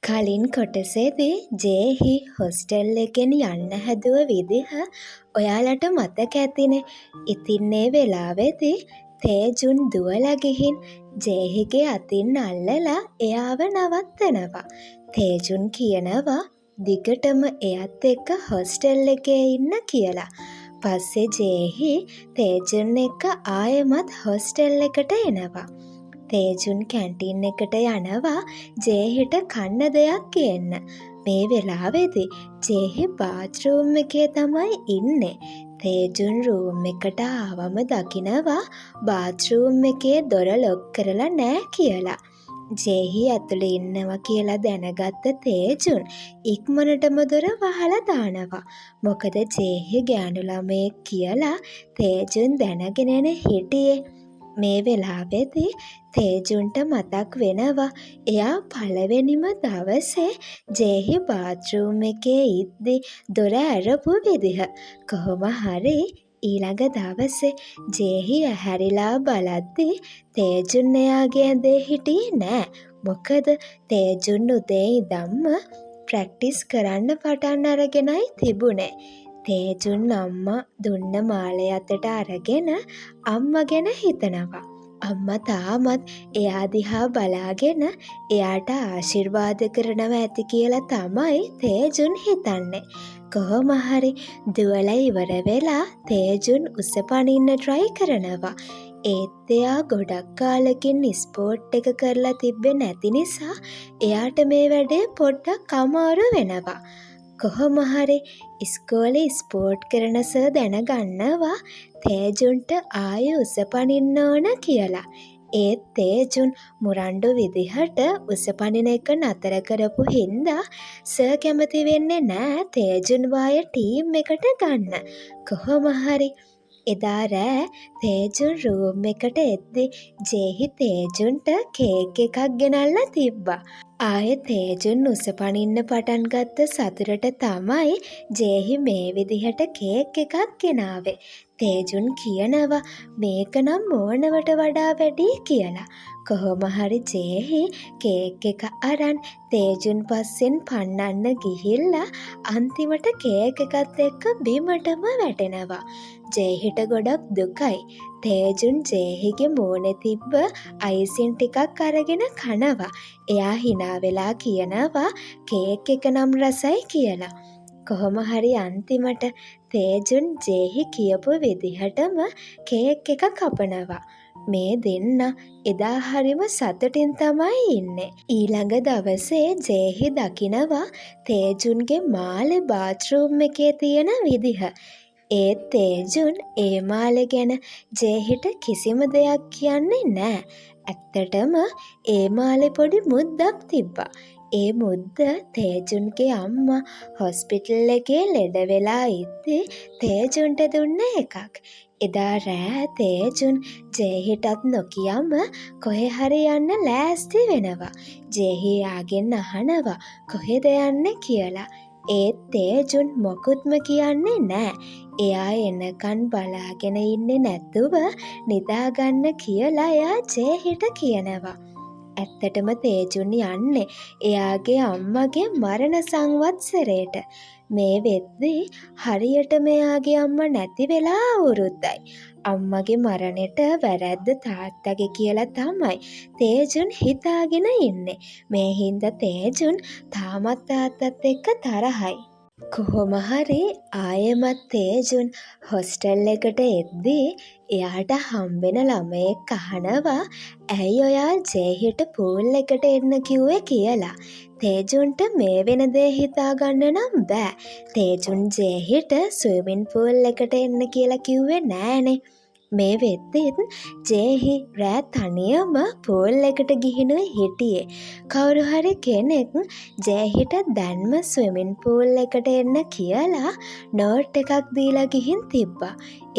කලින් කොටසේදී ජේහි හොස්ටෙල් එකෙන් යන්න හැදුව විදිහ ඔයාලට මතක ඇතිනේ. ඉතින් ඒ වෙලාවේදී තේජුන් දුවලා ගිහින් ජේහිගේ අතින් අල්ලලා එයාව නවත්තනවා. තේජුන් කියනවා දිගටම එයත් එක්ක හොස්ටෙල් එකේ ඉන්න කියලා. පස්සේ ජේහි තේජුන් එක්ක ආයෙමත් හොස්ටෙල් එකට එනවා. තේජුන් කැන්ටින් එකට යනවා ජේහිට කන්න දෙයක් ගේන්න. මේ වෙලාවේදී ජේහි බාත්රූම් එකේ තමයි ඉන්නේ. තේජුන් රූම් එකට ආවම දකිනවා බාත්රූම් එකේ දොර ලොක් කරලා නෑ කියලා. ජේහි ඇතුළේ ඉන්නවා කියලා දැනගත්ත තේජුන් ඉක්මනටම දොර වහලා දානවා. මොකද ජේහි ගෑනු ළමයෙක් කියලා තේජුන් දැනගෙන හිටියේ. මේ වෙලාවේදී තේජුන්ට මතක් වෙනවා එයා පළවෙනිම දවසේ ජේහි බාත්රූම් එකේ ඉද්දි දොර ඇරපු විදිහ. කොහොම හරි ඊළඟ දවසේ ජේහි ඇහැරිලා බලද්දි තේජුන් එයාගේ ඇඳේ හිටියේ නෑ. මොකද තේජුන් උදේ ඉඳන්ම ප්‍රැක්ටිස් කරන්න පටන් අරගෙනයි තිබුණේ. තේජුන් අම්මා දුන්න මාලය අතට අරගෙන අම්මා ගැන හිතනවා. අම්මා තාමත් එයා දිහා බලාගෙන එයාට ආශිර්වාද කරනවා ඇති කියලා තමයි තේජුන් හිතන්නේ. කොහොම හරි දුවලා ඉවර වෙලා තේජුන් උස පනින්න try කරනවා. ඒත් එයා ගොඩක් කාලෙකින් ස්පෝර්ට් එක කරලා තිබ්බේ නැති නිසා එයාට මේ වැඩේ පොඩ්ඩක් අමාරු වෙනවා. කොහොම හරි ඉස්කෝලේ ස්පෝර්ට් කරන සර් දැනගන්නවා තේජුන්ට ආයෙ උස පනින්න ඕන කියලා. ඒත් තේජුන් මුරණ්ඩු විදිහට උස පනින එක නතර කරපු හින්දා සර් කැමති වෙන්නේ නෑ තේජුන් වාය ටීම් එකට ගන්න. කොහොම හරි එදා රෑ තේජුන් රූම් එකට එද්දි ජේහි තේජුන්ට කේක් එකක් ගෙනල්ලා තිබ්බා. ආයෙ තේජුන් උස පනින්න පටන් ගත්ත සතුටට තමයි ජේහි මේ විදිහට කේක් එකක් ගෙනාවේ. තේජුන් කියනවා මේක නම් ඕනවට වඩා වැඩි කියලා. කොහොම හරි ජේහි කේක් එක අරන් තේජුන් පස්සෙන් පන්නන්න ගිහිල්ලා අන්තිමට කේක් එකත් එක්ක බිමටම වැටෙනවා. ජේහිට ගොඩක් දුකයි. තේජුන් ජේහිගේ මූණේ තිබ්බ අයිසින් ටිකක් අරගෙන කනවා. එයා hina වෙලා කියනවා කේක් එක නම් රසයි කියලා. කොහොම හරි අන්තිමට තේජුන් ජේහි කියපු විදිහටම කේක් එක කපනවා. මේ දෙන්න එදා හරිම සතුටින් තමයි ඉන්නේ. ඊළඟ දවසේ ජේහි දකිනවා තේජුන්ගේ මාළේ බාත්රූම් එකේ තියෙන විදිහ. ඒත් තේජුන් ඒ මාළේ ගැන ජේහිට කිසිම දෙයක් කියන්නේ නෑ. ඇත්තටම ඒ මාළේ පොඩි මුද්දක් තිබ්බා. ඒ මුද්ද තේජුන්ගේ අම්මා හොස්පිටල් එකේ ලෙඩ වෙලා ඉද්දි තේජුන්ට දුන්න එකක්. එදා රෑ තේජුන් ජේහිටත් නොකියම කොහේ හරි යන්න ලෑස්ති වෙනවා. ජේහි යාගෙන් අහනවා කොහෙද යන්නේ කියලා. ඒත් තේජුන් මොකුත්ම කියන්නේ නෑ. එයා එනකන් බලාගෙන ඉන්නේ නැතුව නිදාගන්න කියලා එයා ජේහිට කියනවා. ඇත්තටම තේජුන් යන්නේ එයාගේ අම්මගේ මරණ සංවත්සරයට. මේ වෙද්දී හරියට මෙයාගේ අම්මා නැති වෙලා අවුරුද්දයි. අම්මගේ මරණයට වැරැද්ද තාත්තගේ කියලා තමයි තේජුන් හිතාගෙන ඉන්නේ. මේ හින්දා තේජුන් තාමත් තාත්තත් එක්ක තරහයි. කොහොම හරි ආයෙමත් තේජුන් හොස්ටෙල් එකට එද්දී එයාට හම්බෙන ළමයෙක් අහනවා ඇයි ඔයා ජේහිට පූල් එකට එන්න කිව්වේ කියලා. තේජුන්ට මේ වෙන දේ හිතාගන්න නම් බෑ. තේජුන් ජේහිට ස්විමින් පූල් එකට එන්න කියලා කිව්වේ නෑනේ. මේ වෙද්දිත් ජේහි රෑ තනියම පූල් එකට ගිහිනුයි හිටියේ. කවුරු හරි කෙනෙක් ජේහිට දැන්ම ස්විමින් පූල් එකට එන්න කියලා නෝට් එකක් දීලා ගිහින් තිබ්බා.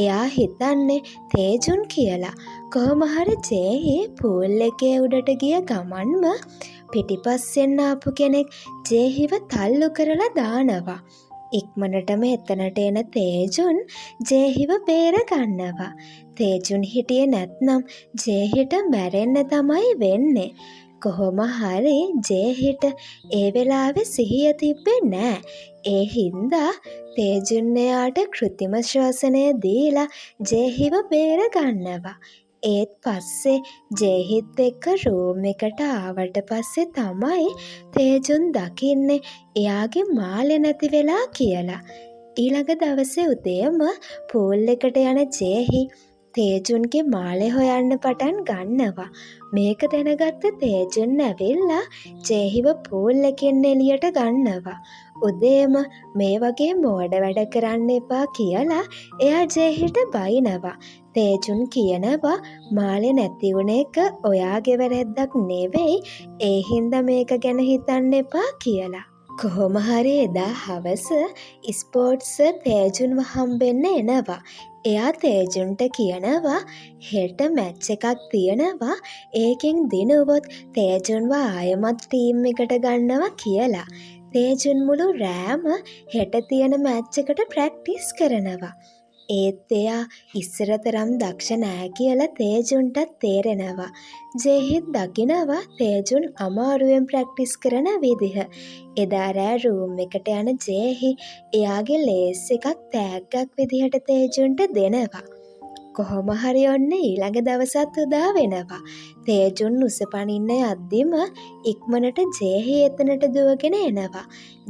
එයා හිතන්නේ තේජුන් කියලා. කොහොම හරි ජේහි පූල් එකේ උඩට ගිය ගමන්ම පිටිපස්සෙන් ආපු කෙනෙක් ජේහිව තල්ලු කරලා දානවා. ඉක්මනටම එතනට එන තේජුන් ජේහිව බේර ගන්නවා. තේජුන් හිටියේ නැත්නම් ජේහිට මැරෙන්න තමයි වෙන්නේ. කොහොම හරි ජේහිට ඒ වෙලාවේ සිහිය තිබ්බේ නෑ. ඒ හින්දා තේජුන් එයාට කෘත්‍රිම ශ්වසනය දීලා ජේහිව බේර ගන්නවා. ඒත් පස්සේ ජේහිත් එක්ක රූම් එකට ආවට පස්සේ තමයි තේජුන් දකින්නේ එයාගේ මාළේ නැති වෙලා කියලා. ඊළඟ දවසේ උදේම පූල් එකට යන ජේහි තේජුන්ගේ මාළේ හොයන්න පටන් ගන්නවා. මේක දැනගත්ත තේජුන් ඇවිල්ලා ජේහිව පූල් එකෙන් එළියට ගන්නවා. උදේම මේ වගේ මෝඩ වැඩ කරන්න එපා කියලා එයා ජේහිට බයිනවා. තේජුන් කියනවා මාළේ නැති වුණ එක ඔයාගේ වැරැද්දක් නෙවෙයි, ඒ හින්දා මේක ගැන හිතන්න එපා කියලා. කොහොම හරි එදා හවස ස්පෝර්ට්ස් තේජුන්ව හම්බෙන්න එනවා. එයා තේජුන්ට කියනවා හෙට මැච් එකක් තියෙනවා, ඒකෙන් දිනුවොත් තේජුන්ව ආයමත් ටීම් එකට ගන්නවා කියලා. තේජුන් මුළු රෑම හෙට තියෙන මැච් එකට ප්‍රැක්ටිස් කරනවා. ඒත් එයා ඉස්සර තරම් දක්ෂ නෑ කියලා තේජුන්ටත් තේරෙනවා. ජේහිත් දකිනවා තේජුන් අමාරුවෙන් ප්‍රැක්ටිස් කරන විදිහ. එදා රෑ රූම් එකට යන ජේහි එයාගේ ලේස් එකක් තෑග්ගක් විදිහට තේජුන්ට දෙනවා. කොහොම හරි ඔන්න ඊළඟ දවසත් උදා වෙනවා. තේජුන් උසපනින්න යද්දිම ඉක්මනට ජේහි එතනට දුවගෙන එනවා.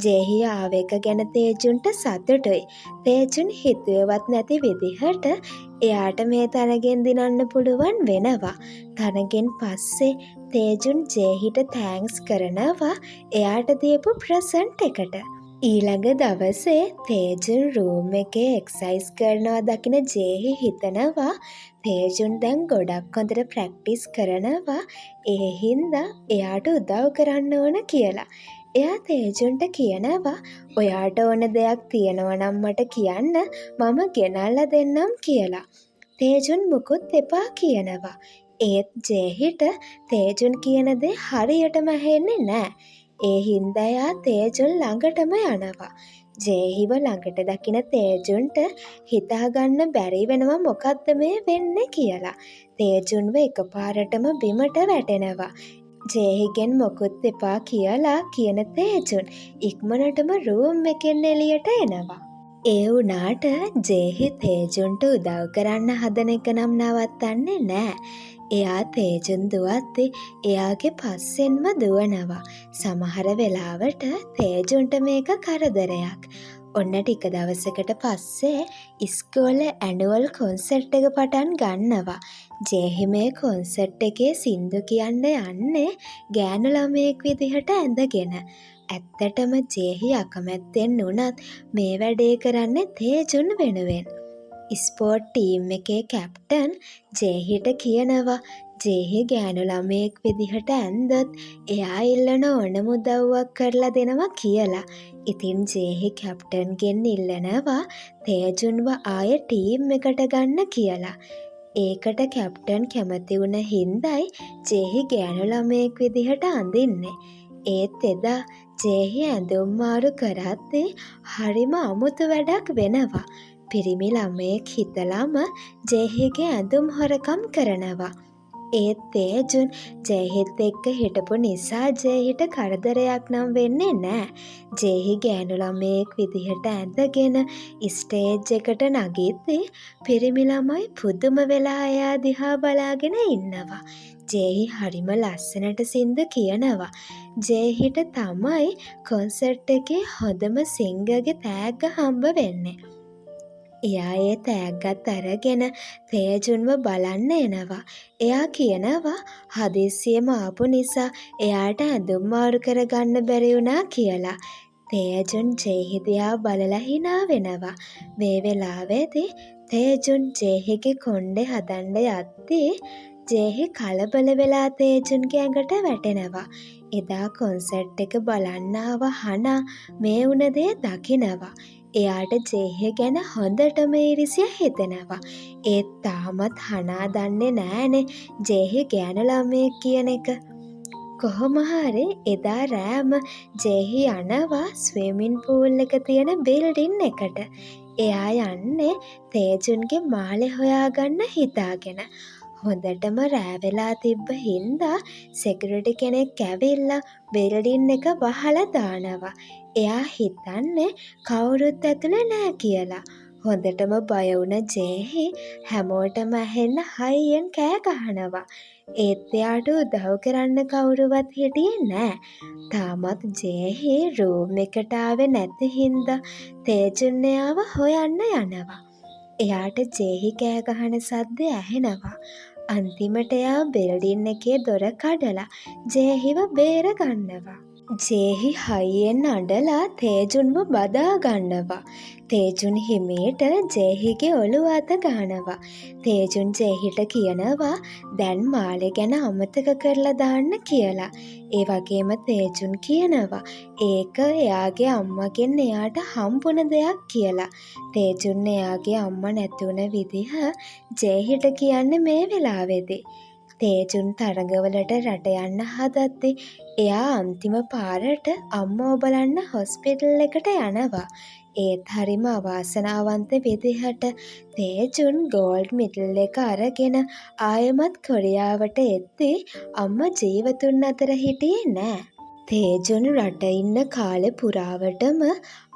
ජේහි ආව එක ගැන තේජුන්ට සතුටුයි. තේජුන් හිතුවේවත් නැති විදිහට එයාට මේ තරගෙන් දිනන්න පුළුවන් වෙනවා. තරගෙන් පස්සේ තේජුන් ජේහිට තෑන්ක්ස් කරනවා එයාට දීපු ප්‍රසන්ට් එකට. ඊළඟ දවසේ තේජුන් රූම් එකේ එක්සයිස් කරනවා දකින ජේහි හිතනවා තේජුන් දැන් ගොඩක් හොඳට ප්‍රැක්ටිස් කරනවා, ඒ හින්දා එයාට උදව් කරන්න ඕන කියලා. එයා තේජුන්ට කියනවා ඔයාට ඕන දෙයක් තියෙනවා නම් මට කියන්න, මම ගෙනල්ලා දෙන්නම් කියලා. තේජුන් මුකුත් එපා කියනවා. ඒත් ජේහිට තේජුන් කියන දේ හරියටම ඇහෙන්නේ නෑ. ඒ හින්දා එයා තේජුන් ළඟටම යනවා. ජේහිව ළඟට දකින තේජුන්ට හිතාගන්න බැරි වෙනවා මොකද්ද මේ වෙන්නේ කියලා. තේජුන්ව එකපාරටම බිමට වැටෙනවා. ජේහිගෙන් මොකුත් එපා කියලා කියන තේජුන් ඉක්මනටම රූම් එකෙන් එළියට එනවා. ඒ වුණාට ජේහි තේජුන්ට උදව් කරන්න හදන එක නම් නවත්තන්නේ නෑ. එයා තේජුන් දුවද්දි එයාගේ පස්සෙන්ම දුවනවා. සමහර වෙලාවට තේජුන්ට මේක කරදරයක්. ඔන්න ටික දවසකට පස්සේ ඉස්කෝලේ ඇනුවල් කොන්සර්ට් එක පටන් ගන්නවා. ජේහි මේ කොන්සර්ට් එකේ සින්දු කියන්න යන්නේ ගෑනු ළමයෙක් විදිහට ඇඳගෙන. ඇත්තටම ජේහි අකමැත්තෙන් වුණත් මේ වැඩේ කරන්නේ තේජුන් වෙනුවෙන්. ස්පෝර්ට් ටීම් එකේ කැප්ටන් ජේහිට කියනවා ජේහි ගෑනු ළමයෙක් විදිහට ඇන්දොත් එයා ඉල්ලන ඕනම උදව්වක් කරලා දෙනවා කියලා. ඉතින් ජේහි කැප්ටන්ගෙන් ඉල්ලනවා තේජුන්ව ආයෙ ටීම් එකට ගන්න කියලා. ඒකට කැප්ටන් කැමති වුණ හින්දයි ජේහි ගෑනු ළමයෙක් විදිහට අඳින්නේ. ඒත් එදා ජේහි ඇඳුම් මාරු කරද්දී හරිම අමුතු වැඩක් වෙනවා. පිරිමි ළමයෙක් හිතලම ජේහිගේ ඇඳුම් හොරකම් කරනවා. ඒත් තේජුන් ජේහිත් එක්ක හිටපු නිසා ජේහිට කරදරයක් නම් වෙන්නේ නෑ. ජේහි ගෑනු ළමයෙක් විදිහට ඇඳගෙන ස්ටේජ් එකට නගිද්දී පිරිමි ළමයි පුදුම වෙලා එයා දිහා බලාගෙන ඉන්නවා. ජේහි හරිම ලස්සනට සින්දු කියනවා. ජේහිට තමයි කොන්සර්ට් එකේ හොඳම සිංගර්ගේ තෑග්ග හම්බ වෙන්නේ. එයා ඒ තෑග්ගත් අරගෙන තේජුන්ව බලන්න එනවා. එයා කියනවා හදිස්සියෙම ආපු නිසා එයාට ඇඳුම් මාරු කරගන්න බැරි වුණා කියලා. තේජුන් ජේහි දිහා බලලා hina වෙනවා. මේ වෙලාවේදී තේජුන් ජේහිගේ කොණ්ඩේ හදන්න යද්දී ජේහි කලබල වෙලා තේජුන්ගේ ඇඟට වැටෙනවා. එදා කොන්සර්ට් එක බලන්න ආව හනා මේ වුණ දේ දකිනවා. එයාට ජේහි ගැන හොඳටම ඉරිසිය හිතෙනවා. ඒත් තාමත් හනා දන්නේ නෑනේ ජේහි ගෑනු ළමයෙක් කියන එක. කොහොම හරි එදා රෑම ජේහි යනවා ස්විමින් පූල් එක තියෙන බිල්ඩින් එකට. එයා යන්නේ තේජුන්ගේ මාළේ හොයාගන්න හිතාගෙන. හොඳටම රෑ වෙලා තිබ්බ හින්දා සෙකියුරිටි කෙනෙක් ඇවිල්ලා බිල්ඩින් එක වහලා දානවා. එයා හිතන්නේ කවුරුත් ඇතුලේ නෑ කියලා. හොඳටම බය වුණ ජේහි හැමෝටම ඇහෙන්න හයියෙන් කෑ ගහනවා. ඒත් එයාට උදව් කරන්න කවුරුවත් හිටියේ නෑ. තාමත් ජේහි රූම් එකට ආවේ නැති හින්දා තේජුන් එයාව හොයන්න යනවා. එයාට ජේහි කෑ ගහන සද්දේ ඇහෙනවා. අන්තිමට එයා බිල්ඩින් එකේ දොර කඩලා ජේහිව බේර ගන්නවා. ජේහි හයියෙන් අඬලා තේජුන්ව බදා ගන්නවා. තේජුන් හිමීට ජේහිගේ ඔළුව අත ගන්නවා. තේජුන් ජේහිට කියනවා දැන් මාලේ ගැන අමතක කරලා දාන්න කියලා. ඒ වගේම තේජුන් කියනවා ඒක එයාගේ අම්මගෙන් එයාට හම්බුන දෙයක් කියලා. තේජුන් එයාගේ අම්මා නැති වුණ විදිහ ජේහිට කියන්නේ මේ වෙලාවේදී. තේජුන් තරඟවලට රට යන්න හදද්දි එයා අන්තිම පාරට අම්මව බලන්න හොස්පිටල් එකට යනවා. ඒත් හරිම අවාසනාවන්ත විදිහට තේජුන් ගෝල්ඩ් මෙඩල් එක අරගෙන ආයෙමත් කොරියාවට එද්දී අම්මා ජීවතුන් අතර හිටියේ නෑ. තේජුන් රට ඉන්න කාලෙ පුරාවටම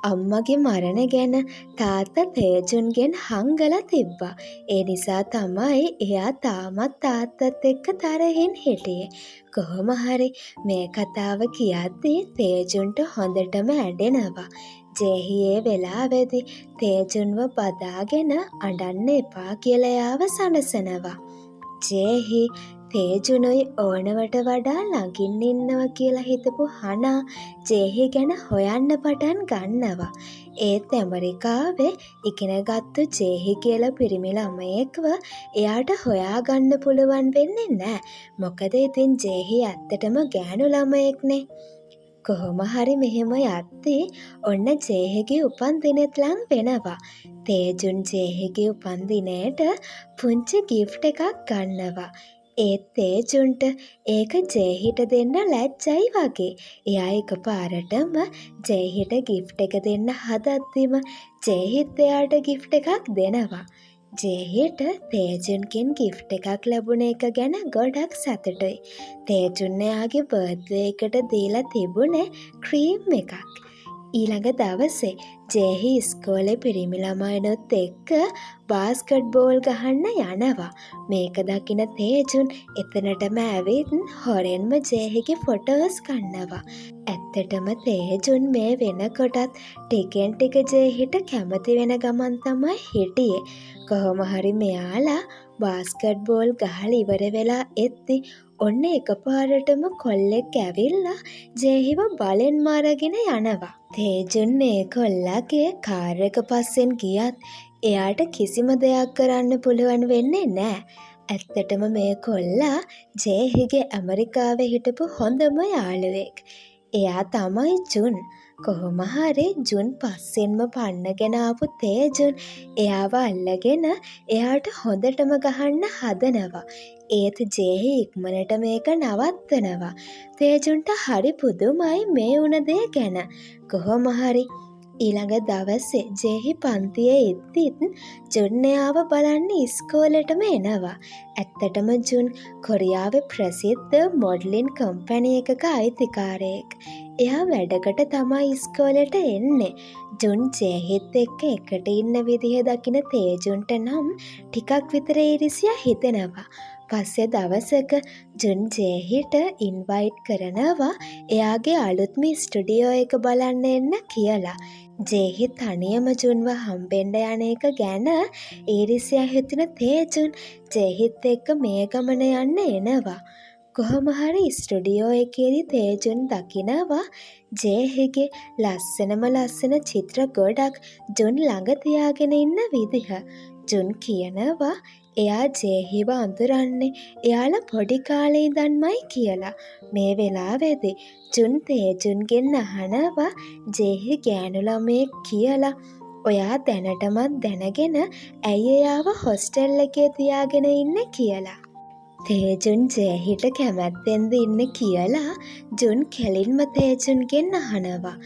අම්මගේ මරණ ගැන තාත්තා තේජුන්ගෙන් හංගලා තිබ්බා. ඒ නිසා තමයි එයා තාමත් තාත්තත් එක්ක තරහින් හිටියේ. කොහොම හරි මේ කතාව කියද්දී තේජුන්ට හොඳටම ඇඬෙනවා. ජේහි ඒ වෙලාවේදී තේජුන්ව බදාගෙන අඬන්න එපා කියලා එයාව සනසනවා. ජේහි තේජුනුයි ඕනවට වඩා ළඟින් ඉන්නවා කියලා හිතපු හනා ජේහි ගැන හොයන්න පටන් ගන්නවා. ඒත් ඇමරිකාවේ ඉගෙනගත්තු ජේහි කියලා පිරිමි ළමයෙක්ව එයාට හොයාගන්න පුළුවන් වෙන්නේ නැහැ. මොකද ඉතින් ජේහි ඇත්තටම ගෑනු ළමයෙක්නේ. කොහොම හරි මෙහෙම යද්දී ඔන්න ජේහිගේ උපන්දිනෙත් ලං වෙනවා. තේජුන් ජේහිගේ උපන්දිනේට පුංචි ගිෆ්ට් එකක් ගන්නවා. ඒත් තේජුන්ට ඒක ජේහිට දෙන්න ලැජ්ජයි වගේ. එයා එකපාරටම ජේහිට ගිෆ්ට් එක දෙන්න හදද්දිම ජේහිත් එයාට ගිෆ්ට් එකක් දෙනවා. ජේහිට තේජුන්ගෙන් ගිෆ්ට් එකක් ලැබුණ එක ගැන ගොඩක් සතුටුයි. තේජුන් එයාගේ බර්ත්ඩේ එකට දීලා තිබුණේ ක්‍රීම් එකක්. ඊළඟ දවසේ ජේහි ඉස්කෝලේ පිරිමි ළමයිනුත් එක්ක බාස්කට් බෝල් ගහන්න යනවා. මේක දකින තේජුන් එතනටම ඇවිත් හොරෙන්ම ජේහිගේ ෆොටෝස් ගන්නවා. ඇත්තටම තේජුන් මේ වෙනකොටත් ටිකෙන් ටික ජේහිට කැමති වෙන ගමන් තමයි හිටියේ. කොහොම හරි මෙයාලා බාස්කට් බෝල් ගහලා ඉවර වෙලා එද්දි ඔන්න එකපාරටම කොල්ලෙක් ඇවිල්ලා ජේහිව බලෙන් මරගෙන යනවා. තේජුන් මේ කොල්ලාගේ කාර් එක පස්සෙන් ගියත් එයාට කිසිම දෙයක් කරන්න පුළුවන් වෙන්නේ නැහැ. ඇත්තටම මේ කොල්ලා ජේහිගේ ඇමරිකාවේ හිටපු හොඳම යාළුවෙක්. එයා තමයි ජුන්. කොහොම හරි ජුන් පස්සෙන්ම පන්නගෙන ආපු තේජුන් එයාව අල්ලගෙන එයාට හොඳටම ගහන්න හදනවා. ඒත් ජේහි ඉක්මනට මේක නවත්තනවා. තේජුන්ට හරි පුදුමයි මේ වුණ දේ ගැන. කොහොම හරි ඊළඟ දවසේ ජේහි පන්තියේ ඉද්දිත් ජුන් එයාව බලන්න ඉස්කෝලේටම එනවා. ඇත්තටම ජුන් කොරියාවේ ප්‍රසිද්ධ මොඩලින් කම්පැනි එකක අයිතිකාරයෙක්. එයා වැඩකට තමයි ඉස්කෝලේට එන්නේ. ජුන් ජේහිත් එක්ක එකට ඉන්න විදිහ දකින තේජුන්ට නම් ටිකක් විතර ඊරිසියා හිතෙනවා. පස්සේ දවසක ජුන් ජේහිට ඉන්වයිට් කරනවා එයාගේ අලුත්ම ස්ටුඩියෝ එක බලන්න එන්න කියලා. ජේහි තනියම ජුන්ව හම්බෙන්න යන එක ගැන ඊරිසියා හිතෙන තේජුන් ජේහිත් එක්ක මේ ගමන යන්න එනවා. කොහොම හරි ස්ටුඩියෝ එකේදී තේජුන් දකිනවා ජේහිගේ ලස්සන චිත්‍ර ගොඩක් ජුන් ළඟ තියාගෙන ඉන්න විදිහ. ජුන් කියනවා එයා ජේහිව අඳුරන්නේ එයාලා පොඩි කාලේ ඉඳන්මයි කියලා. මේ වෙලාවේදී ජුන් තේජුන්ගෙන් අහනවා ජේහි ගෑනු ළමයෙක් කියලා. ඔයා දැනටමත් දැනගෙන ඇයි එයාව හොස්ටල් එකේ තියාගෙන ඉන්නේ කියලා. තේජුන් ජේහිට කැමැත්තෙන්ද ඉන්න කියලා ජුන් කෙලින්ම තේජුන්ගෙන් අහනවා.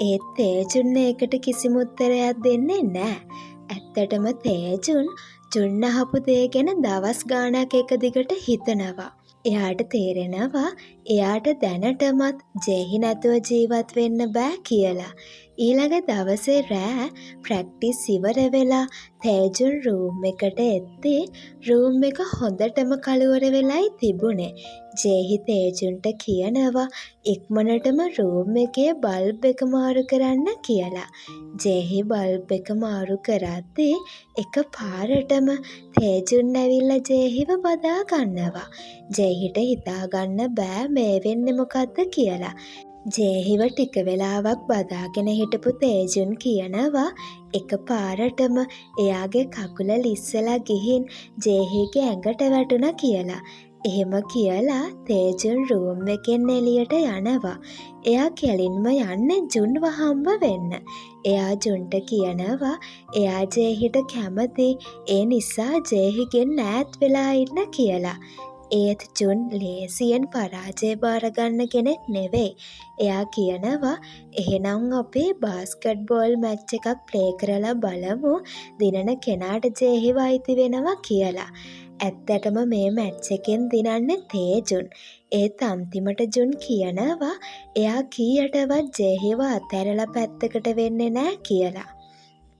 ඒත් තේජුන් ඒකට කිසිම උත්තරයක් දෙන්නේ නැහැ. ඇත්තටම තේජුන් ජුන් අහපු දේ ගැන දවස් ගාණක් එක දිගට හිතනවා. එයාට තේරෙනවා එයාට දැනටමත් ජෙහි නැතුව ජීවත් වෙන්න බෑ කියලා. ඊළඟ දවසේ රෑ ප්‍රැක්ටිස් ඉවර වෙලා තේජුන් රූම් එකට එද්දී රූම් එක හොඳටම කළුවර වෙලයි තිබුණේ. ජෙහි තේජුන්ට කියනවා ඉක්මනටම රූම් එකේ බල්බ් එක මාරු කරන්න කියලා. ජෙහි බල්බ් එක මාරු කරද්දී එක පාරටම තේජුන් ඇවිල්ලා ජෙහිව බදා ගන්නවා. ජෙහිට හිතාගන්න බෑ මේ වෙන්නේ මොකද්ද කියලා. ජෙහිව ටික වෙලාවක් බදාගෙන හිටපු තේජුන් කියනවා එක පාරටම එයාගේ කකුල ලිස්සලා ගිහින් ජෙහිගේ ඇඟට වැටුණා කියලා. එහෙම කියලා තේජුන් රූම් එකෙන් එළියට යනවා. එයා කෙලින්ම යන්නේ ජුන්ව හම්බ වෙන්න. එයා ජුන්ට කියනවා එයා ජෙහිට කැමති ඒ නිසා ජෙහිගෙන් ඈත් වෙලා ඉන්න කියලා. ඒත් ජුන් ලේසියෙන් පරාජය බාරගන්න කෙනෙක් නෙවෙයි. එයා කියනවා එහෙනම් අපි බාස්කට් බෝල් මැච් එකක් ප්ලේ කරලා බලමු දිනන කෙනාට ජෙහිව අයිති වෙනවා කියලා. ඇත්තටම මේ මැච් එකෙන් දිනන්නේ තේජුන්. ඒත් අන්තිමට ජුන් කියනවා එයා කීයටවත් ජෙහිව අතහැරලා පැත්තකට වෙන්නේ නෑ කියලා.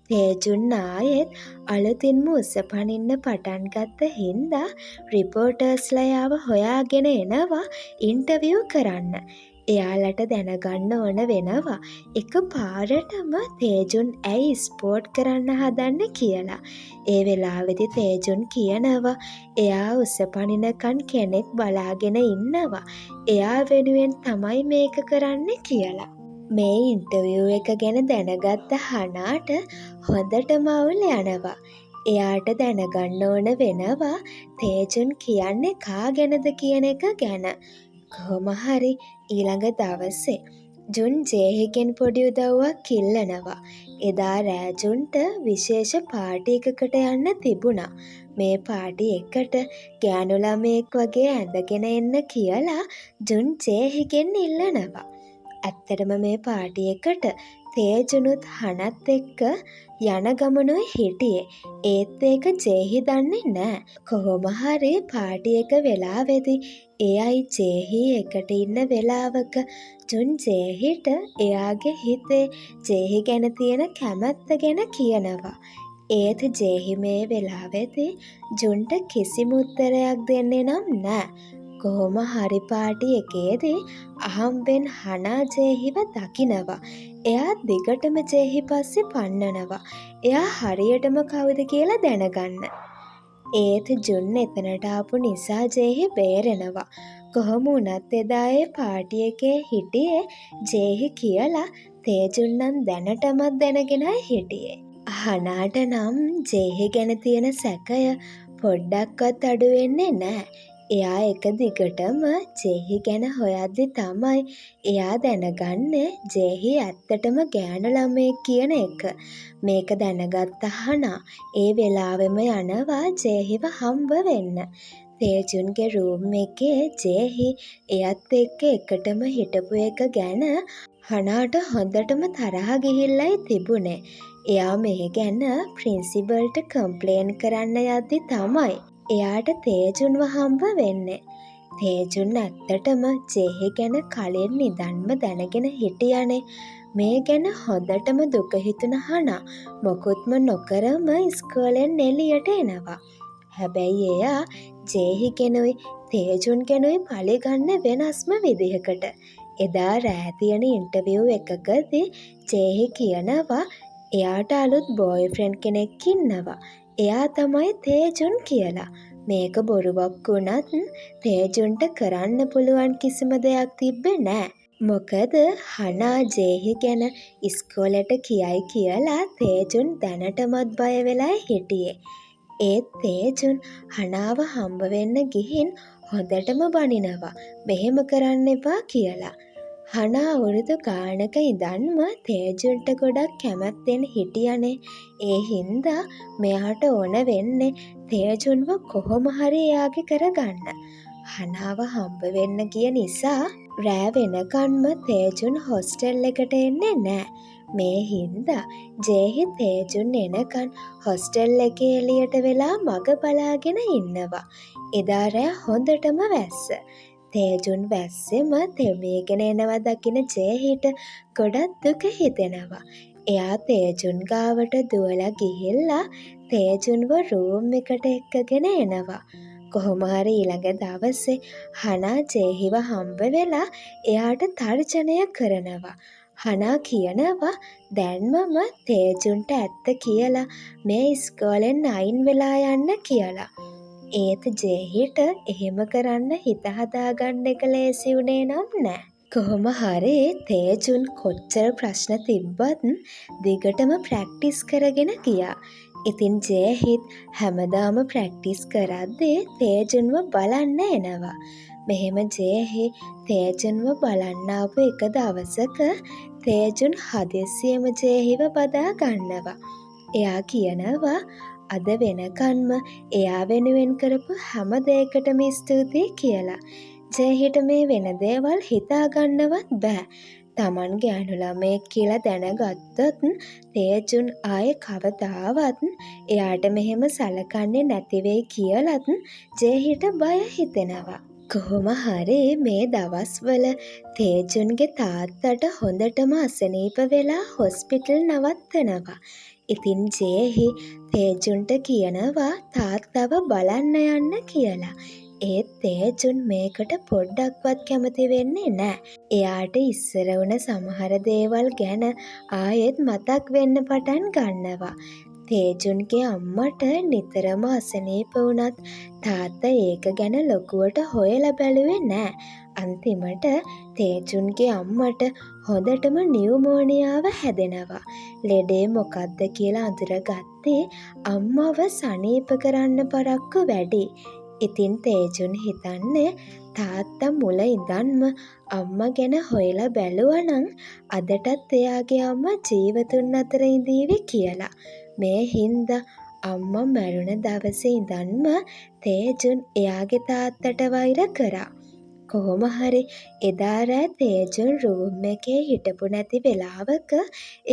තේජුන් ආයෙත් අලුතින්ම උස්සපනින්න පටන් ගත්ත හින්දා රිපෝටර්ස්ලා එයාව හොයාගෙන එනවා ඉන්ටර්විව් කරන්න. එයාලට දැනගන්න ඕන වෙනවා එක පාරටම තේජුන් ඇයි ස්පෝර්ට් කරන්න හදන්නේ කියලා. ඒ වෙලාවේදී තේජුන් කියනවා එයා උස්සපනිනකන් කෙනෙක් බලාගෙන ඉන්නවා. එයා වෙනුවෙන් තමයි මේක කරන්නේ කියලා. මේ ඉන්ටර්විව් එක ගැන දැනගත්ත හනාට හොඳටම අවුල් යනවා. එයාට දැනගන්න ඕන වෙනවා තේජුන් කියන්නේ කා ගැනද කියන එක ගැන. කොහොම හරි ඊළඟ දවසේ ජුන් ජෙහිගෙන් පොඩි උදව්වක් ඉල්ලනවා. එදා රෑ ජුන්ට විශේෂ පාටි එකකට යන්න තිබුණා. මේ පාටි එකට ගෑනු ළමයෙක් වගේ ඇඳගෙන එන්න කියලා ජුන් ජෙහිගෙන් ඉල්ලනවා. ඇත්තටම මේ පාටි එකට තේජුනුත් හනත් එක්ක යන ගමනුයි හිටියේ. ඒත් ඒක ජෙහි දන්නේ නෑ. කොහොම හරි පාටි එක වෙලාවේදී එයයි ජෙහි එකට ඉන්න වෙලාවක ජුන් ජෙහිට එයාගේ හිතේ ජෙහි ගැන තියෙන කැමැත්ත ගැන කියනවා. ඒත් ජෙහි මේ වෙලාවේදී ජුන්ට කිසිම උත්තරයක් දෙන්නේ නම් නෑ. කොහොම හරි පාටි එකේදී අහම්බෙන් හනා ජෙහිව දකිනවා. එයා දිගටම ජෙහි පස්සේ පන්නනවා. එයා හරියටම කවුද කියලා දැනගන්න. ඒත් ජුන් එතනට ආපු නිසා ජෙහි බේරෙනවා. කොහොම වුණත් එදා ඒ පාටි එකේ හිටියේ ජෙහි කියලා තේජුන් නම් දැනටමත් දැනගෙනයි හිටියේ. හනාට නම් ජෙහි ගැන තියෙන සැකය පොඩ්ඩක්වත් අඩු වෙන්නේ නෑ. එයා එක දිගටම ජෙහි ගැන හොයද්දි තමයි එයා දැනගන්නේ ජෙහි ඇත්තටම ගෑනු ළමයෙක් කියන එක. මේක දැනගත්ත හනා ඒ වෙලාවෙම යනවා ජෙහිව හම්බ වෙන්න. තේජුන්ගේ රූම් එකේ ජෙහි එයත් එක්ක එකටම හිටපු එක ගැන හනාට හොඳටම තරහ ගිහිල්ලයි තිබුණේ. එයා මේ ගැන ප්‍රින්සිපල්ට කම්ප්ලේන් කරන්න යද්දි තමයි එයාට තේජුන්ව හම්බ වෙන්නේ. තේජුන් ඇත්තටම ජෙහි ගැන කලින් නිදන්ම දැනගෙන හිටියනේ. මේ ගැන හොඳටම දුක හිතුන හනා මොකුත්ම නොකරම ඉස්කෝලෙන් එළියට එනවා. හැබැයි එයා ජෙහි ගැනුයි තේජුන් ගැනුයි පලිගන්න වෙනස්ම විදිහකට. එදා රෑ තියෙන ඉන්ටර්විව් එකකදී ජෙහි කියනවා එයාට අලුත් බෝයිෆ්‍රෙන්ඩ් කෙනෙක් ඉන්නවා. එයා තමයි තේජුන් කියලා. මේක බොරුවක් වුණත් තේජුන්ට කරන්න පුළුවන් කිසිම දෙයක් තිබ්බේ නෑ. මොකද හනා ජෙහි ගැන ඉස්කෝලේට කියයි කියලා තේජුන් දැනටමත් බය වෙලා හිටියේ. ඒත් තේජුන් හනාව හම්බ වෙන්න ගිහින් හොඳටම බනිනවා. මෙහෙම කරන්න එපා කියලා. හනා අවුරුදු ගානක ඉඳන්ම තේජුන්ට ගොඩක් කැමැත්තෙන් හිටියනේ. ඒ හින්දා මෙයාට ඕන වෙන්නේ තේජුන්ව කොහොම හරි එයාගේ කරගන්න. හනාව හම්බ වෙන්න ගිය නිසා රෑ වෙනකන්ම තේජුන් හොස්ටල් එකට එන්නේ නෑ. මේ හින්දා ජේහි තේජුන් එනකන් හොස්ටල් එකේ එළියට වෙලා මග බලාගෙන ඉන්නවා. එදා රෑ හොඳටම වැස්ස. තේජුන් වැස්සෙම තෙමීගෙන එනවා දකින ජේහිට ගොඩක් දුක හිතෙනවා. එයා තේජුන් ගාවට දුවලා ගිහිල්ලා තේජුන්ව රූම් එකට එක්කගෙන එනවා. කොහොම හරි ඊළඟ දවසේ හනා ජේහිව හම්බ වෙලා එයාට තර්ජනය කරනවා. හනා කියනවා දැන් මම තේජුන්ට ඇත්ත කියලා මේ ඉස්කෝලෙන් අයින් වෙලා යන්න කියලා. ඒත් ජේහිට එහෙම කරන්න හිත හදාගන්න එක ලේසි වුණේ නම් නෑ. කොහොම හරි තේජුන් කොච්චර ප්‍රශ්න තිබ්බත් දිගටම ප්‍රැක්ටිස් කරගෙන ගියා. ඉතින් ජේහිත් හැමදාම ප්‍රැක්ටිස් කරද්දී තේජුන්ව බලන්න එනවා. මෙහෙම ජේහි තේජුන්ව බලන්න ආපු එක දවසක තේජුන් හදිස්සියෙම ජේහිව බදා ගන්නවා. එයා කියනවා අද වෙනකන්ම එයා වෙනුවෙන් කරපු හැම දෙයකටම ස්තුතියි කියලා. ජේහිට මේ වෙන දේවල් හිතාගන්නවත් බෑ. තමන් ගෑනු ළමයෙක් කියලා දැනගත්තොත් තේජුන් ආයේ කවදාවත් එයාට මෙහෙම සලකන්නේ නැති වෙයි කියලත් ජේහිට බය හිතෙනවා. කොහොම හරි මේ දවස්වල තේජුන්ගේ තාත්තට හොඳටම අසනීප වෙලා හොස්පිටල් නවත්තනවා. ඉතින් ජේහි තේජුන්ට කියනවා තාත්තව බලන්න යන්න කියලා. ඒත් තේජුන් මේකට පොඩ්ඩක්වත් කැමති වෙන්නේ නෑ. එයාට ඉස්සර වුණ සමහර දේවල් ගැන ආයෙත් මතක් වෙන්න පටන් ගන්නවා. තේජුන්ගේ අම්මට නිතරම අසනීප වුණත් තාත්තා ඒක ගැන ලොකුවට හොයලා බැලුවේ නෑ. අන්තිමට තේජුන්ගේ අම්මට හොඳටම නියුමෝනියාව හැදෙනවා. ලෙඩේ මොකක්ද කියලා අඳුරගත්තේ අම්මව සනීප කරන්න පරක්කු වැඩි. ඉතින් තේජුන් හිතන්නේ තාත්තා මුල ඉඳන්ම අම්මා ගැන හොයලා බැලුවනම් අදටත් එයාගේ අම්මා ජීවතුන් අතර ඉඳීවි කියලා. මේ හින්දා අම්මා මැරුණ දවසේ ඉඳන්ම තේජුන් එයාගේ තාත්තට වෛර කරා. කොහොම හරි එදා රෑ තේජුන් රූම් එකේ හිටපු නැති වෙලාවක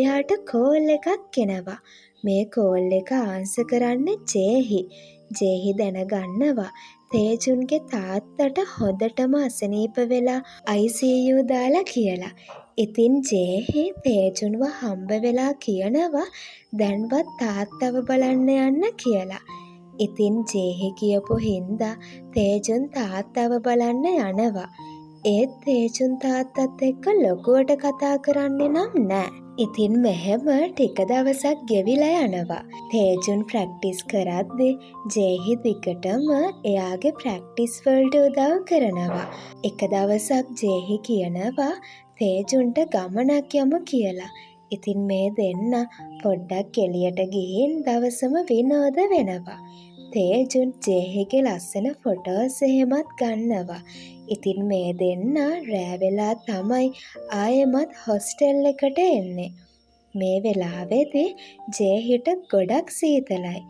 එයාට කෝල් එකක් එනවා. මේ කෝල් එක ආන්සර් කරන්නේ ජේහි. ජේහි දැනගන්නවා තේජුන්ගේ තාත්තට හොඳටම අසනීප වෙලා ICU දාලා කියලා. ඉතින් ජේහි තේජුන්ව හම්බ වෙලා කියනවා දැන්වත් තාත්තව බලන්න යන්න කියලා. ඉතින් ජේහි කියපු හින්දා තේජුන් තාත්තව බලන්න යනවා. ඒත් තේජුන් තාත්තත් එක්ක ලොකුවට කතා කරන්නේ නම් නෑ. ඉතින් මෙහෙම ටික දවසක් ගෙවිලා යනවා. තේජුන් ප්‍රැක්ටිස් කරද්දී ජේහි දිගටම එයාගේ ප්‍රැක්ටිස් වලට උදව් කරනවා. එක දවසක් ජේහි කියනවා තේජුන්ට ගමනක් යමු කියලා. ඉතින් මේ දෙන්න පොඩ්ඩක් එළියට ගිහින් දවසම විනෝද වෙනවා. තේජුන් ජේහිගේ ලස්සන ෆොටෝස් එහෙමත් ගන්නවා. ඉතින් මේ දෙන්න රෑ වෙලා තමයි ආයෙමත් හොස්ටෙල් එකට එන්නේ. මේ වෙලාවේදී ජේහිට ගොඩක් සීතලයි.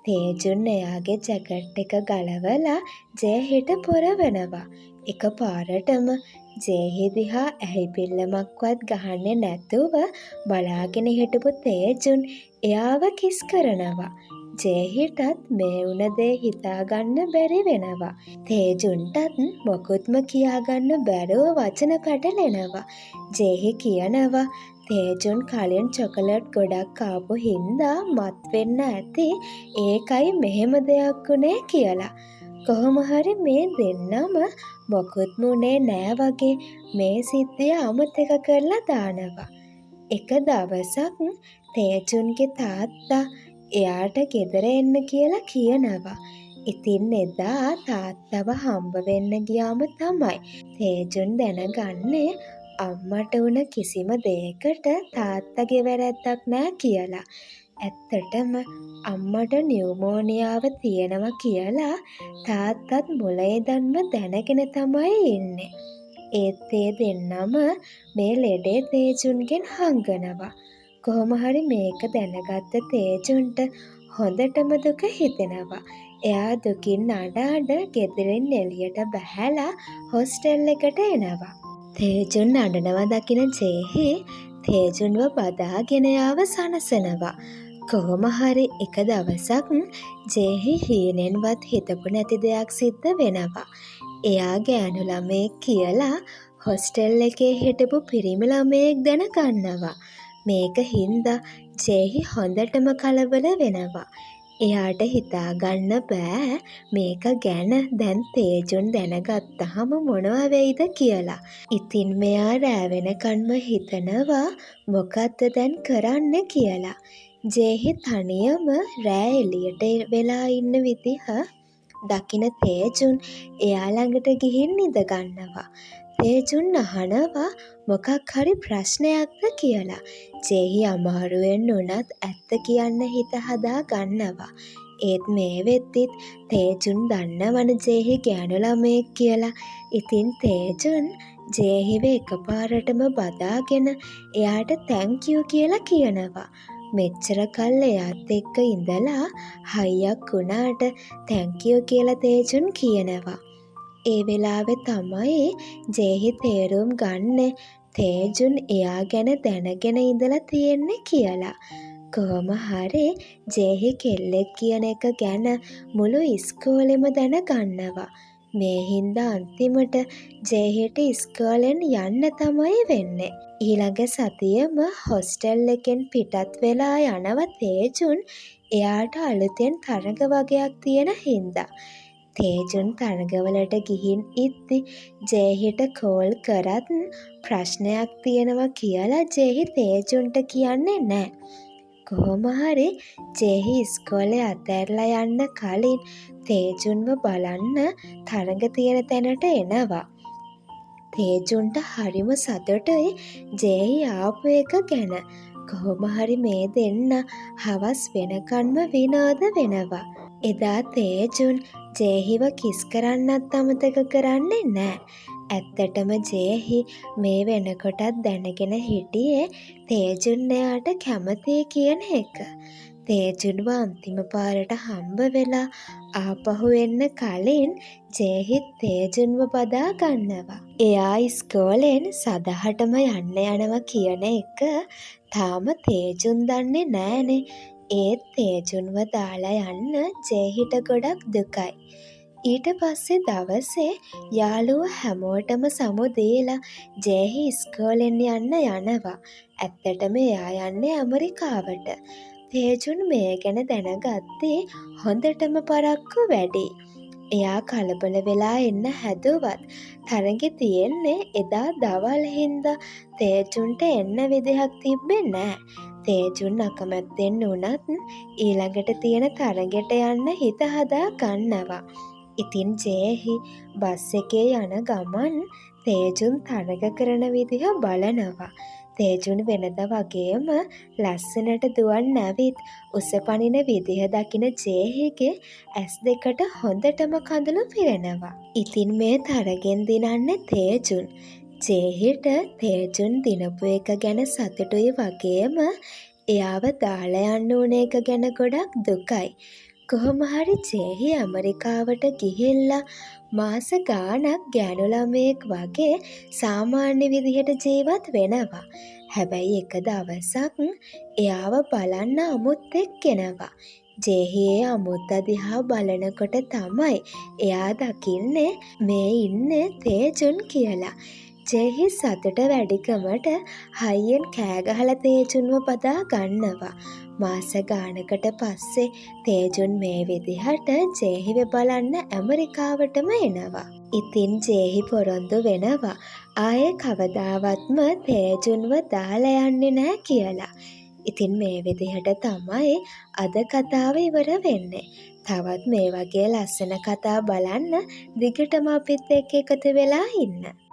තේජුන් එයාගේ ජැකට් එක ගලවලා ජේහිට පොරවනවා. එකපාරටම ජේහි දිහා ඇහි පිල්ලමක්වත් ගහන්නේ නැතුව බලාගෙන හිටපු තේජුන් එයාව කිස් කරනවා. ජේහිටත් මේ වුණ දේ හිතාගන්න බැරි වෙනවා. තේජුන්ටත් මොකුත්ම කියාගන්න බැරුව වචන පැටලෙනවා. ජේහි කියනවා තේජුන් කලින් චොකලට් ගොඩක් ආපු හින්දා මත් වෙන්න ඇති ඒකයි මෙහෙම දෙයක් උනේ කියලා. කොහොම හරි මේ දෙන්නම මොකුත්ම උනේ නෑ වගේ මේ සිද්ධිය අමතක කරලා දානවා. එක දවසක් තේජුන්ගේ තාත්තා එයාට ගෙදර එන්න කියලා කියනවා. ඉතින් එදා තාත්තව හම්බ වෙන්න ගියාම තමයි තේජුන් දැනගන්නේ අම්මට වුණ කිසිම දෙයකට තාත්තගේ වැරැද්දක් නෑ කියලා. ඇත්තටම අම්මට නියුමෝනියාව තියෙනවා කියලා තාත්තත් මුල ඉඳන්ම දැනගෙන තමයි ඉන්නේ. ඒත් ඒ දෙන්නම මේ ලෙඩේ තේජුන්ගෙන් හංගනවා. කොහොම හරි මේක දැනගත්ත තේජුන්ට හොඳටම දුක හිතෙනවා. එයා දුකින් අඬ ගෙදරින් එළියට බහැලා හොස්ටෙල් එකට එනවා. තේජුන් අඬනවා දකින ජේහි තේජුන්ව බදාගෙන යාව සනසනවා. කොහොම හරි එක දවසක් ජේහි හීනෙන්වත් හිතපු නැති දෙයක් සිද්ධ වෙනවා. එයා ගෑනු ළමයෙක් කියලා හොස්ටෙල් එකේ හිටපු පිරිමි ළමයෙක් දැනගන්නවා. මේක හින්දා ජේහි හොඳටම කලබල වෙනවා. එයාට හිතාගන්න බෑ මේක ගැන දැන් තේජුන් දැනගත්තහම මොනවා වෙයිද කියලා. ඉතින් මෙයා රෑ වෙනකන්ම හිතනවා මොකද්ද දැන් කරන්න කියලා. ජේහි තනියම රෑ එළියට වෙලා ඉන්න විදිහ දකින තේජුන් එයා ළඟට ගිහින් ඉඳගන්නවා. තේජුන් අහනවා මොකක් හරි ප්‍රශ්නයක්ද කියලා. ජේහි අමාරුවෙන් උනත් ඇත්ත කියන්න හිත හදා ගන්නවා. ඒත් මේ වෙද්දිත් තේජුන් දන්නවන ජේහි ගෑනු ළමයෙක් කියලා. ඉතින් තේජුන් ජේහිව එකපාරටම බදාගෙන එයාට තැන්ක් යූ කියලා කියනවා. මෙච්චර කල් එයාත් එක්ක ඉඳලා හයියක් වුණාට තැන්ක් යූ කියලා තේජුන් කියනවා. ඒ වෙලාවේ තමයි ජේහි තේරුම් ගන්න තේජුන් එයා ගැන දැනගෙන ඉඳලා තියෙන්නේ කියලා. කොහොම හරි ජේහි කෙල්ලෙක් කියන එක ගැන මුළු ඉස්කෝලෙම දැනගන්නවා. මේ හින්දා අන්තිමට ජේහිට ඉස්කෝලෙන් යන්න තමයි වෙන්නේ. ඊළඟ සතියෙම හොස්ටෙල් එකෙන් පිටත් වෙලා යනවා තේජුන් එයාට අලුතෙන් තරඟ වගයක් තියෙන හින්දා. තේජුන් තරඟවලට ගිහින් ඉද්දි ජේහිට කෝල් කරත් ප්‍රශ්නයක් තියෙනවා කියලා ජේහි තේජුන්ට කියන්නේ නෑ. කොහොම හරි ජේහි ඉස්කෝලේ අතෑරලා යන්න කලින් තේජුන්ව බලන්න තරඟ තියෙන තැනට එනවා. තේජුන්ට හරිම සතුටුයි ජේහි ආපු එක ගැන. කොහොම හරි මේ දෙන්න හවස් වෙනකන්ම විනෝද වෙනවා. එදා තේජුන් ජේහිව කිස් කරන්නත් අමතක කරන්නේ නෑ. ඇත්තටම ජේහි මේ වෙනකොටත් දැනගෙන හිටියේ තේජුන් එයාට කැමතියි කියන එක. තේජුන්ව අන්තිම පාරට හම්බ වෙලා ආපහු එන්න කලින් ජේහිත් තේජුන්ව බදා ගන්නවා. එයා ඉස්කෝලෙන් සදහටම යන්න යනවා කියන එක තාම තේජුන් දන්නේ නෑනේ. ඒත් තේජුන්ව දාලා යන්න ජේහිට ගොඩක් දුකයි. ඊට පස්සේ දවසේ යාළුවෝ හැමෝටම සමු දීලා ජේහි ඉස්කෝලෙන් යන්න යනවා. ඇත්තටම එයා යන්නේ ඇමරිකාවට. තේජුන් මේ ගැන දැනගත්තේ හොඳටම පරක්කු වැඩි. එයා කලබල වෙලා එන්න හැදුවත් තරගෙ තියෙන්නේ එදා දවල් හින්දා තේජුන්ට එන්න විදිහක් තිබ්බේ නෑ. තේජුන් අකමැත්තෙන් උනත් ඊළඟට තියෙන තරගෙට යන්න හිත හදා ගන්නවා. ඉතින් ජේහි බස් එකේ යන ගමන් තේජුන් තරග කරන විදිහ බලනවා. තේජුන් වෙනද වගේම ලස්සනට දුවන් ඇවිත් උස පනින විදිහ දකින ජේහිගේ ඇස් දෙකට හොඳටම කඳුළු පිරෙනවා. ඉතින් මේ තරගෙන් දිනන්නේ තේජුන්. ජේහිට තේජුන් දිනපු එක ගැන සතුටුයි වගේම එයාව දාලා යන්න ඕන එක ගැන ගොඩක් දුකයි. කොහොම හරි ජේහි ඇමරිකාවට ගිහිල්ලා මාස ගාණක් ගෑනු ළමයෙක් වගේ සාමාන්‍ය විදිහට ජීවත් වෙනවා. හැබැයි එක දවසක් එයාව බලන්න අමුත්තෙක් එනවා. ජේහි ඒ අමුත්තා දිහා බලනකොට තමයි එයා දකින්නේ මේ ඉන්නේ තේජුන් කියලා. ජේහි සතුට වැඩිකමට හයියෙන් කෑ ගහලා තේජුන්ව බදා ගන්නවා. මාස ගානකට පස්සේ තේජුන් මේ විදිහට ජේහිව බලන්න ඇමරිකාවටම එනවා. ඉතින් ජේහි පොරොන්දු වෙනවා ආයේ කවදාවත්ම තේජුන්ව දාලා යන්නේ නෑ කියලා. ඉතින් මේ විදිහට තමයි අද කතාව ඉවර වෙන්නේ. තවත් මේ වගේ ලස්සන කතා බලන්න දිගටම අපිත් එක්ක එකතු වෙලා ඉන්න.